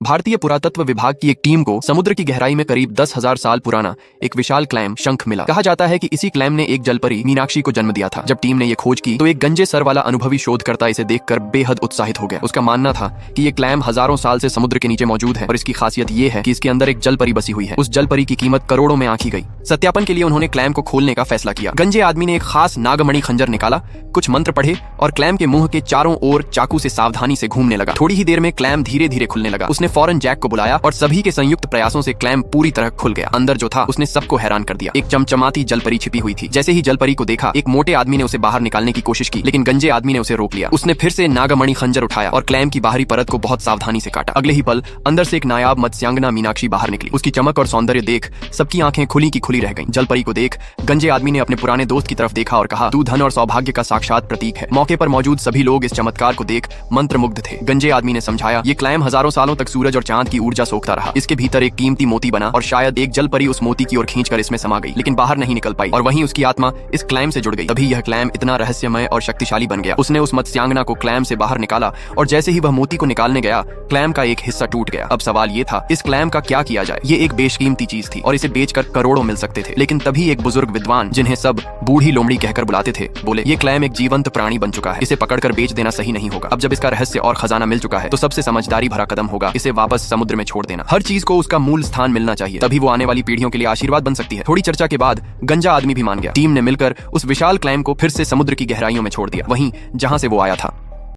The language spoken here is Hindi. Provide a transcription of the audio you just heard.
भारतीय पुरातत्व विभाग की एक टीम को समुद्र की गहराई में करीब 10,000 साल पुराना एक विशाल क्लैम शंख मिला। कहा जाता है कि इसी क्लैम ने एक जलपरी मीनाक्षी को जन्म दिया था। जब टीम ने ये खोज की तो एक गंजे सर वाला अनुभवी शोधकर्ता इसे देखकर बेहद उत्साहित हो गया। उसका मानना था कि ये क्लैम हजारों साल से समुद्र के नीचे मौजूद है और इसकी खासियत ये है कि इसके अंदर एक जलपरी बसी हुई है। उस जलपरी की कीमत करोड़ों में आंकी गई। सत्यापन के लिए उन्होंने क्लैम को खोलने का फैसला किया। गंजे आदमी ने एक खास नागमणि खंजर निकाला, कुछ मंत्र पढ़े और क्लैम के मुंह के चारों ओर चाकू से सावधानी से घूमने लगा। थोड़ी ही देर में क्लैम धीरे धीरे खुलने लगा। उसने फौरन जैक को बुलाया और सभी के संयुक्त प्रयासों से क्लैम पूरी तरह खुल गया। अंदर जो था उसने सबको हैरान कर दिया। एक चमचमाती जलपरी छिपी हुई थी। जैसे ही जलपरी को देखा, एक मोटे आदमी ने उसे बाहर निकालने की कोशिश की, लेकिन गंजे आदमी ने उसे रोक लिया। उसने फिर से नागमणि खंजर उठाया और क्लैम की बाहरी परत को बहुत सावधानी से काटा। अगले ही पल अंदर से एक नायाब मत्स्यांगना मीनाक्षी बाहर निकली। उसकी चमक और सौंदर्य देख सबकी आंखें खुली की खुली रह गईं। जलपरी को देख गंजे आदमी ने अपने पुराने दोस्त की तरफ देखा और कहा, तू धन और सौभाग्य का साक्षात प्रतीक है। मौके पर मौजूद सभी लोग इस चमत्कार को देख मंत्रमुग्ध थे। गंजे आदमी ने समझाया, ये क्लैम हजारों सालों तक सूरज और चांद की ऊर्जा सोखता रहा। इसके भीतर एक कीमती मोती बना और शायद एक जलपरी उस मोती की ओर खींचकर इसमें समा गई, लेकिन बाहर नहीं निकल पाई और वहीं उसकी आत्मा इस क्लैम से जुड़ गई। तभी यह क्लैम इतना रहस्यमय और शक्तिशाली बन गया। उसने उस मत्स्यांगना को क्लैम से बाहर निकाला और जैसे ही वह मोती को निकालने गया, क्लैम का एक हिस्सा टूट गया। अब सवाल ये था, इस क्लैम का क्या किया जाए? ये एक बेशकीमती चीज थी और इसे बेचकर करोड़ों मिल सकते थे। लेकिन तभी एक बुजुर्ग विद्वान, जिन्हें सब बूढ़ी लोमड़ी कहकर बुलाते थे, बोले, ये क्लैम एक जीवंत प्राणी बन चुका है। इसे पकड़कर बेच देना सही नहीं होगा। अब जब इसका रहस्य और खजाना मिल चुका है तो सबसे समझदारी भरा कदम होगा इसे वापस समुद्र में छोड़ देना। हर चीज को उसका मूल स्थान मिलना चाहिए, तभी वो आने वाली पीढ़ियों के लिए आशीर्वाद बन सकती है। थोड़ी चर्चा के बाद गंजा आदमी भी मान गया। टीम ने मिलकर उस विशाल क्लैम को फिर से समुद्र की गहराइयों में छोड़ दिया, वहीं जहां से वो आया था।